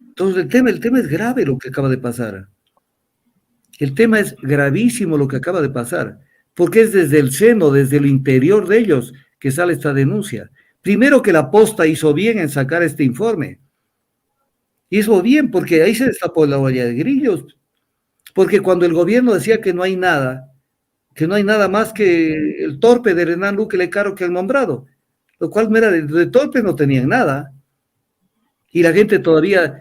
Entonces el tema es grave lo que acaba de pasar. El tema es gravísimo lo que acaba de pasar, porque es desde el seno, desde el interior de ellos que sale esta denuncia. Primero que la Posta hizo bien en sacar este informe. Hizo bien porque ahí se destapó la olla de grillos. Porque cuando el gobierno decía que no hay nada más que el torpe de Hernán Luque Lecaro que han nombrado, lo cual no era de torpe, no tenían nada. Y la gente todavía,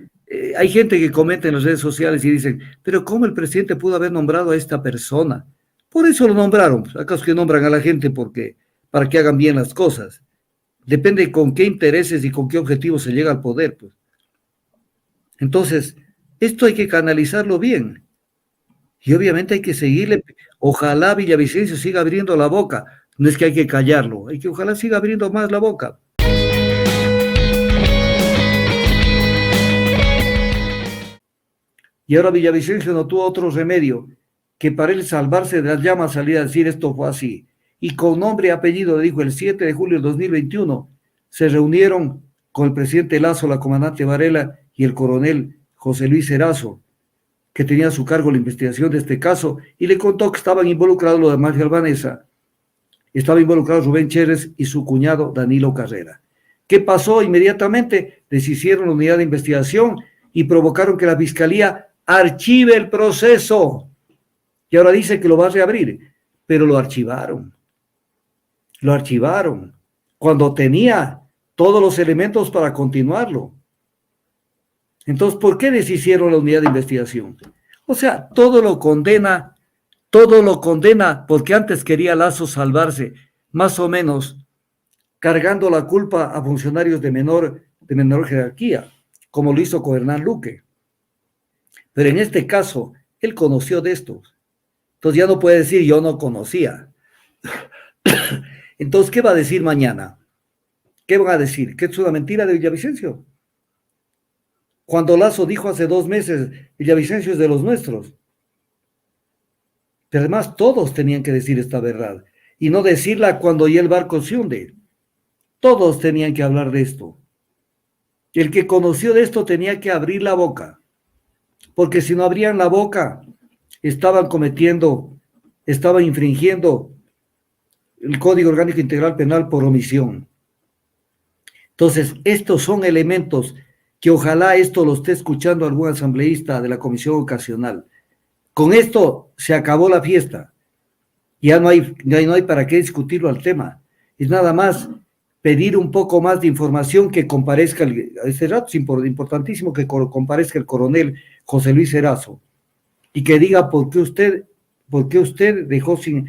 hay gente que comenta en las redes sociales y dicen, pero ¿cómo el presidente pudo haber nombrado a esta persona? Por eso lo nombraron. ¿Acaso que nombran a la gente porque para que hagan bien las cosas? Depende con qué intereses y con qué objetivos se llega al poder, pues. Entonces, esto hay que canalizarlo bien. Y obviamente hay que seguirle. Ojalá Villavicencio siga abriendo la boca. No es que hay que callarlo, hay que ojalá siga abriendo más la boca. Y ahora Villavicencio no tuvo otro remedio que para él salvarse de las llamas salir a decir esto fue así. Y con nombre y apellido, dijo, el 7 de julio de 2021, se reunieron con el presidente Lazo, la comandante Varela y el coronel José Luis Erazo, que tenía a su cargo la investigación de este caso, y le contó que estaban involucrados los de Magia Albanesa, estaba involucrado Rubén Chérez y su cuñado Danilo Carrera. ¿Qué pasó? Inmediatamente deshicieron la unidad de investigación y provocaron que la fiscalía archive el proceso. Y ahora dice que lo va a reabrir, pero lo archivaron. Lo archivaron cuando tenía todos los elementos para continuarlo. Entonces, ¿por qué deshicieron la unidad de investigación? O sea, todo lo condena porque antes quería Lazo salvarse, más o menos, cargando la culpa a funcionarios de menor jerarquía, como lo hizo con Hernán Luque. Pero en este caso, él conoció de esto. Entonces ya no puede decir yo no conocía. Entonces, ¿qué va a decir mañana? ¿Qué van a decir? ¿Que es una mentira de Villavicencio? Cuando Lazo dijo hace 2 meses, Villavicencio es de los nuestros. Pero además todos tenían que decir esta verdad y no decirla cuando ya el barco se hunde. Todos tenían que hablar de esto. El que conoció de esto tenía que abrir la boca, porque si no abrían la boca, estaban infringiendo el Código Orgánico Integral Penal por omisión. Entonces, estos son elementos que ojalá esto lo esté escuchando algún asambleísta de la Comisión Ocasional. Con esto se acabó la fiesta. Ya no hay para qué discutirlo al tema. Es nada más pedir un poco más de información, que comparezca, este rato es importantísimo que comparezca el coronel José Luis Erazo y que diga por qué usted dejó sin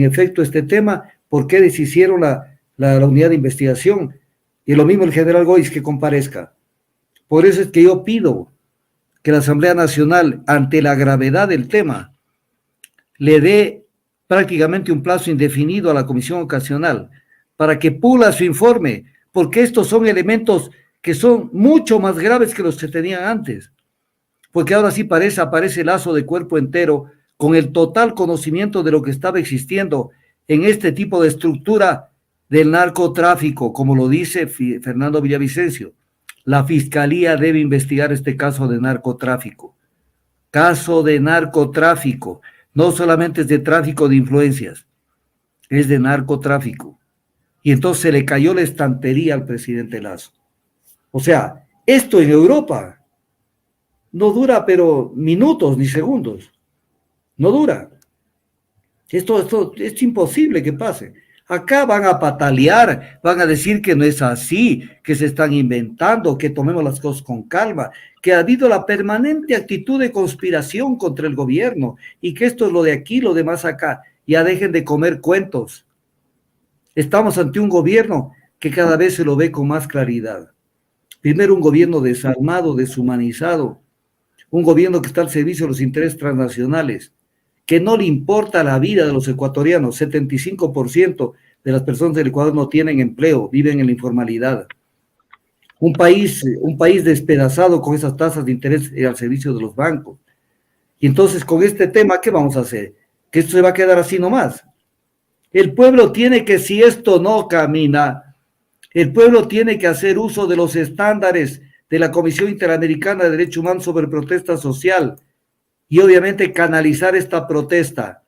efecto este tema, por qué deshicieron la unidad de investigación, y lo mismo el general Goiz que comparezca. Por eso es que yo pido que la Asamblea Nacional, ante la gravedad del tema, le dé prácticamente un plazo indefinido a la Comisión Ocasional para que pula su informe, porque estos son elementos que son mucho más graves que los que tenían antes, porque ahora sí aparece Lazo de cuerpo entero, con el total conocimiento de lo que estaba existiendo en este tipo de estructura del narcotráfico, como lo dice Fernando Villavicencio. La Fiscalía debe investigar este caso de narcotráfico. Caso de narcotráfico. No solamente es de tráfico de influencias, es de narcotráfico. Y entonces se le cayó la estantería al presidente Lazo. O sea, esto en Europa no dura pero minutos ni segundos. No dura. Esto es imposible que pase. Acá van a patalear, van a decir que no es así, que se están inventando, que tomemos las cosas con calma, que ha habido la permanente actitud de conspiración contra el gobierno y que esto es lo de aquí, lo demás acá. Ya dejen de comer cuentos. Estamos ante un gobierno que cada vez se lo ve con más claridad. Primero, un gobierno desarmado, deshumanizado, un gobierno que está al servicio de los intereses transnacionales, que no le importa la vida de los ecuatorianos. 75% de las personas del Ecuador no tienen empleo, viven en la informalidad. Un país despedazado con esas tasas de interés al servicio de los bancos. Y entonces, con este tema, ¿qué vamos a hacer? Que esto se va a quedar así nomás. El pueblo tiene que, si esto no camina, el pueblo tiene que hacer uso de los estándares de la Comisión Interamericana de Derechos Humanos sobre protesta social y obviamente canalizar esta protesta,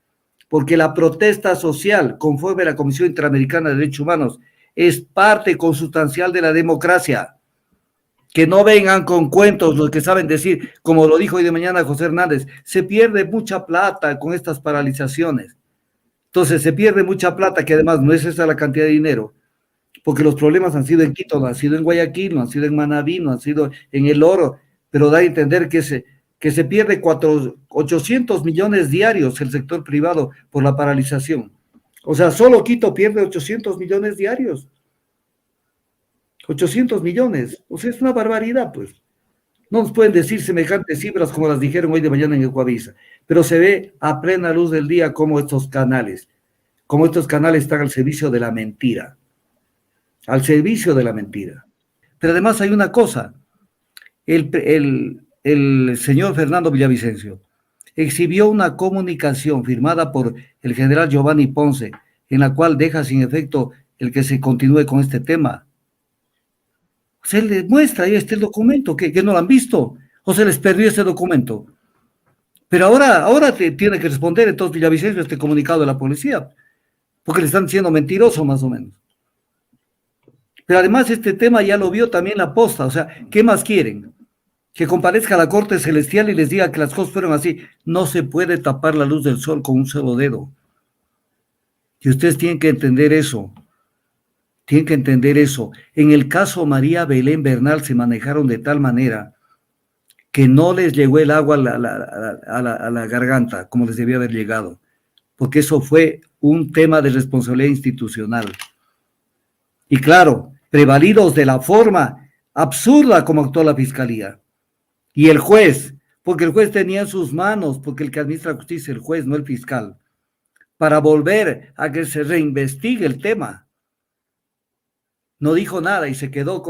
porque la protesta social, conforme a la Comisión Interamericana de Derechos Humanos, es parte consustancial de la democracia. Que no vengan con cuentos los que saben decir, como lo dijo hoy de mañana José Hernández, se pierde mucha plata con estas paralizaciones. Entonces se pierde mucha plata, que además no es esa la cantidad de dinero, porque los problemas han sido en Quito, no han sido en Guayaquil, no han sido en Manabí, no han sido en El Oro, pero da a entender que se pierde 800 millones diarios el sector privado por la paralización. O sea, solo Quito pierde 800 millones diarios. 800 millones. O sea, es una barbaridad, pues. No nos pueden decir semejantes cifras como las dijeron hoy de mañana en Ecuavisa, pero se ve a plena luz del día cómo estos canales están al servicio de la mentira. Al servicio de la mentira. Pero además hay una cosa, el señor Fernando Villavicencio exhibió una comunicación firmada por el general Giovanni Ponce, en la cual deja sin efecto el que se continúe con este tema. Se les muestra ahí este documento, que no lo han visto, o se les perdió ese documento. Pero ahora tiene que responder entonces Villavicencio este comunicado de la policía, porque le están diciendo mentiroso más o menos. Pero además este tema ya lo vio también la Posta, o sea, ¿qué más quieren? Que comparezca a la Corte Celestial y les diga que las cosas fueron así. No se puede tapar la luz del sol con un solo dedo. Y ustedes tienen que entender eso. Tienen que entender eso. En el caso María Belén Bernal se manejaron de tal manera que no les llegó el agua a la garganta como les debía haber llegado, porque eso fue un tema de responsabilidad institucional. Y claro, prevalidos de la forma absurda como actuó la Fiscalía. Y el juez, porque el juez tenía en sus manos, porque el que administra justicia es el juez, no el fiscal, para volver a que se reinvestigue el tema. No dijo nada y se quedó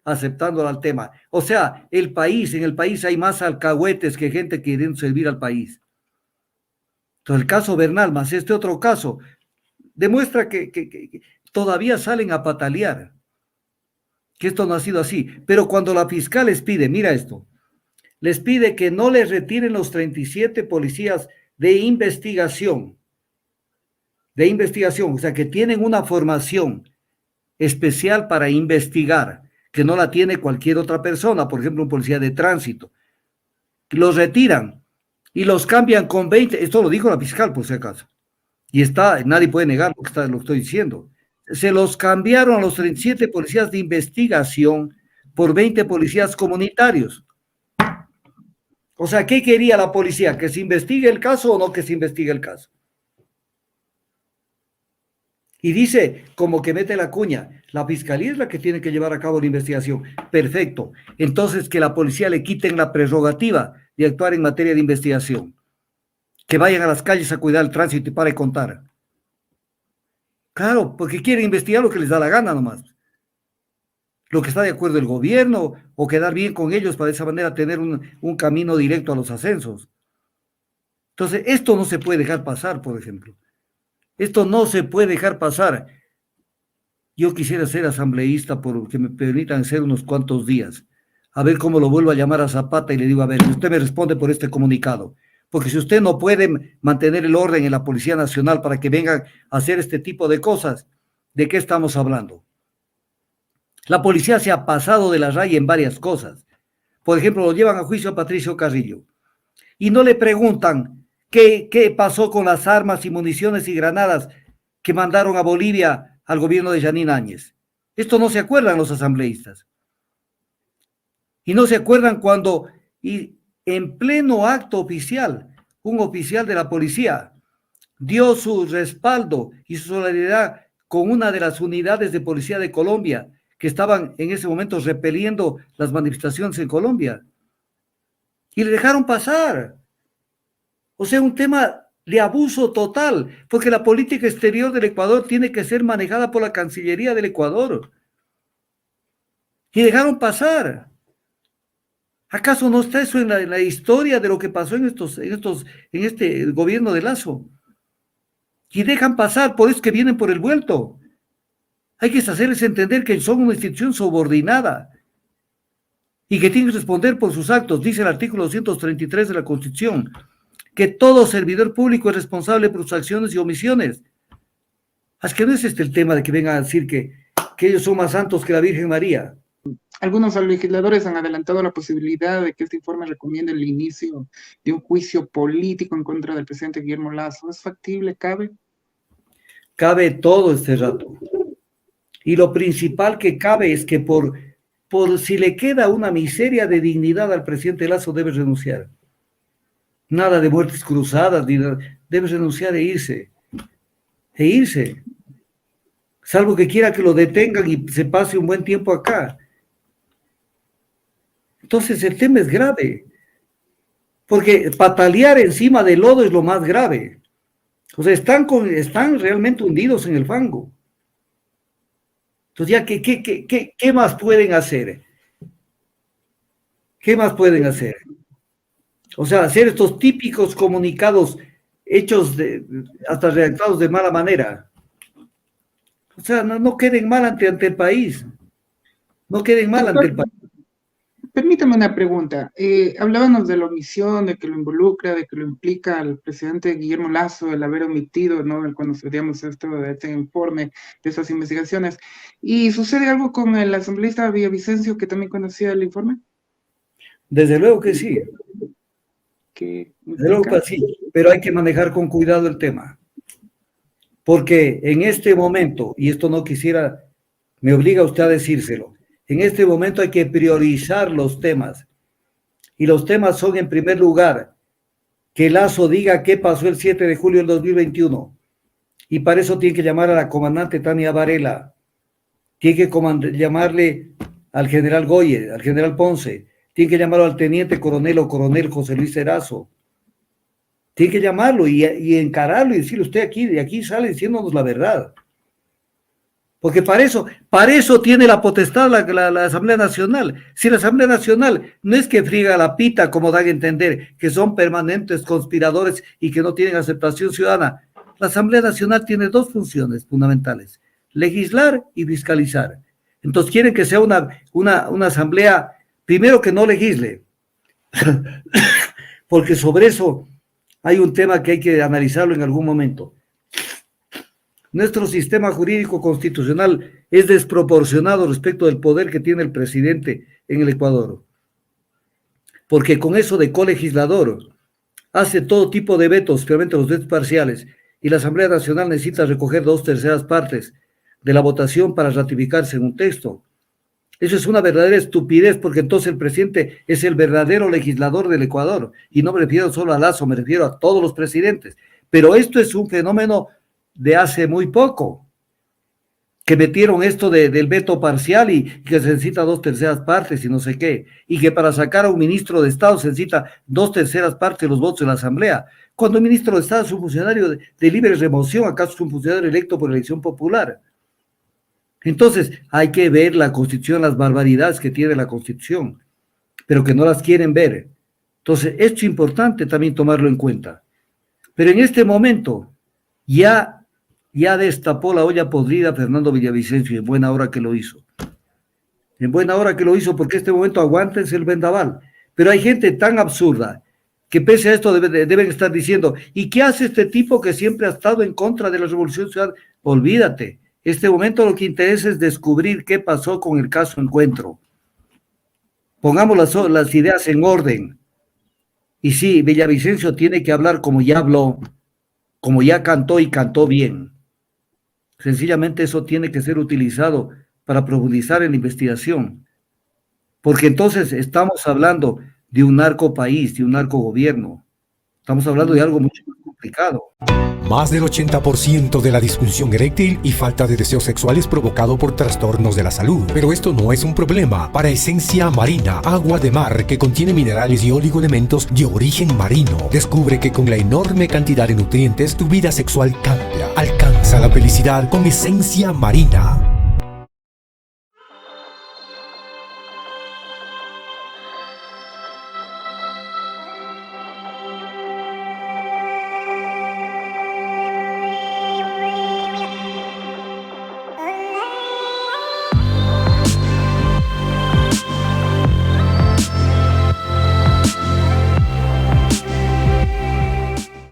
aceptando al tema. O sea, en el país hay más alcahuetes que gente queriendo servir al país. Entonces el caso Bernal, más este otro caso, demuestra que todavía salen a patalear, que esto no ha sido así. Pero cuando la fiscal les pide, mira esto, les pide que no les retiren los 37 policías de investigación, o sea, que tienen una formación especial para investigar, que no la tiene cualquier otra persona, por ejemplo, un policía de tránsito. Los retiran y los cambian con 20, esto lo dijo la fiscal por si acaso, y nadie puede negar lo que estoy diciendo. Se los cambiaron a los 37 policías de investigación por 20 policías comunitarios. O sea, ¿qué quería la policía? ¿Que se investigue el caso o no que se investigue el caso? Y dice, como que mete la cuña, la fiscalía es la que tiene que llevar a cabo la investigación. Perfecto. Entonces, que la policía le quiten la prerrogativa de actuar en materia de investigación. Que vayan a las calles a cuidar el tránsito y para de contar. Claro, porque quieren investigar lo que les da la gana nomás. Lo que está de acuerdo el gobierno o quedar bien con ellos para de esa manera tener un camino directo a los ascensos. Entonces, esto no se puede dejar pasar, por ejemplo. Esto no se puede dejar pasar. Yo quisiera ser asambleísta porque me permitan ser unos cuantos días. A ver cómo lo vuelvo a llamar a Zapata y le digo, a ver, usted me responde por este comunicado. Porque si usted no puede mantener el orden en la Policía Nacional para que vengan a hacer este tipo de cosas, ¿de qué estamos hablando? La policía se ha pasado de la raya en varias cosas. Por ejemplo, lo llevan a juicio a Patricio Carrillo y no le preguntan qué pasó con las armas y municiones y granadas que mandaron a Bolivia al gobierno de Yanine Áñez. Esto no se acuerdan los asambleístas. Y no se acuerdan cuando en pleno acto oficial, un oficial de la policía dio su respaldo y su solidaridad con una de las unidades de policía de Colombia que estaban en ese momento repeliendo las manifestaciones en Colombia. Y le dejaron pasar. O sea, un tema de abuso total, porque la política exterior del Ecuador tiene que ser manejada por la Cancillería del Ecuador. Y dejaron pasar. ¿Acaso no está eso en la historia de lo que pasó en este gobierno de Lazo? Y dejan pasar, por eso que vienen por el vuelto. Hay que hacerles entender que son una institución subordinada. y que tiene que responder por sus actos. Dice el artículo 233 de la Constitución, que todo servidor público es responsable por sus acciones y omisiones. Es que no es este el tema de que vengan a decir que ellos son más santos que la Virgen María. Algunos legisladores han adelantado la posibilidad de que este informe recomiende el inicio de un juicio político en contra del presidente Guillermo Lasso. ¿Es factible? ¿Cabe? Cabe todo este rato. Y lo principal que cabe es que por si le queda una miseria de dignidad al presidente Lasso, debe renunciar. Nada de muertes cruzadas, debe renunciar e irse. E irse. Salvo que quiera que lo detengan y se pase un buen tiempo acá. Entonces el tema es grave. Porque patalear encima del lodo es lo más grave. O sea, están realmente hundidos en el fango. Entonces ya, ¿qué más pueden hacer? ¿Qué más pueden hacer? O sea, hacer estos típicos comunicados hechos hasta redactados de mala manera. O sea, no queden mal ante el país. No queden mal ante el país. Permítame una pregunta. Hablábamos de la omisión, de que lo involucra, de que lo implica al presidente Guillermo Lasso, el haber omitido, ¿no?, cuando estudiamos este informe, de esas investigaciones. ¿Y sucede algo con el asambleísta Villavicencio, que también conocía el informe? Desde luego que sí. Desde luego que sí, pero hay que manejar con cuidado el tema. Porque en este momento, y esto no quisiera, me obliga a usted a decírselo, en este momento hay que priorizar los temas. Y los temas son, en primer lugar, que Lasso diga qué pasó el 7 de julio del 2021. Y para eso tiene que llamar a la comandante Tania Varela. Tiene que llamarle al general Goye, al general Ponce. Tiene que llamarlo al teniente coronel o coronel José Luis Erazo. Tiene que llamarlo y encararlo y decirle, usted aquí, de aquí sale diciéndonos la verdad. Porque para eso tiene la potestad la Asamblea Nacional. Si la Asamblea Nacional no es que friega la pita, como dan a entender, que son permanentes conspiradores y que no tienen aceptación ciudadana, la Asamblea Nacional tiene dos funciones fundamentales: legislar y fiscalizar. Entonces quieren que sea una asamblea, primero, que no legisle, porque sobre eso hay un tema que hay que analizarlo en algún momento. Nuestro sistema jurídico constitucional es desproporcionado respecto del poder que tiene el presidente en el Ecuador, porque con eso de colegislador hace todo tipo de vetos, especialmente los vetos parciales, y la Asamblea Nacional necesita recoger 2/3 partes de la votación para ratificarse en un texto. Eso es una verdadera estupidez, porque entonces el presidente es el verdadero legislador del Ecuador, y no me refiero solo a Lasso, me refiero a todos los presidentes. Pero esto es un fenómeno de hace muy poco, que metieron esto del veto parcial y que se necesita 2/3 partes y no sé qué, y que para sacar a un ministro de Estado se necesita 2/3 partes de los votos de la Asamblea, cuando el ministro de Estado es un funcionario de libre remoción, acaso es un funcionario electo por elección popular. Entonces hay que ver la Constitución, las barbaridades que tiene la Constitución, pero que no las quieren ver. Entonces esto es importante también tomarlo en cuenta. Pero en este momento ya destapó la olla podrida Fernando Villavicencio, y en buena hora que lo hizo. En buena hora que lo hizo, porque en este momento aguántense el vendaval. Pero hay gente tan absurda que pese a esto deben estar diciendo, ¿y qué hace este tipo que siempre ha estado en contra de la Revolución Ciudadana? Olvídate, este momento lo que interesa es descubrir qué pasó con el caso Encuentro. Pongamos las ideas en orden. Y sí, Villavicencio tiene que hablar como ya habló, como ya cantó y cantó bien. Sencillamente eso tiene que ser utilizado para profundizar en la investigación, porque entonces estamos hablando de un narco país, de un narco gobierno. Estamos hablando de algo mucho más complicado. Más del 80% de la disfunción eréctil y falta de deseos sexuales provocado por trastornos de la salud. Pero esto no es un problema para Esencia Marina, agua de mar que contiene minerales y oligoelementos de origen marino. Descubre que con la enorme cantidad de nutrientes tu vida sexual cambia. Alcanza la felicidad con Esencia Marina.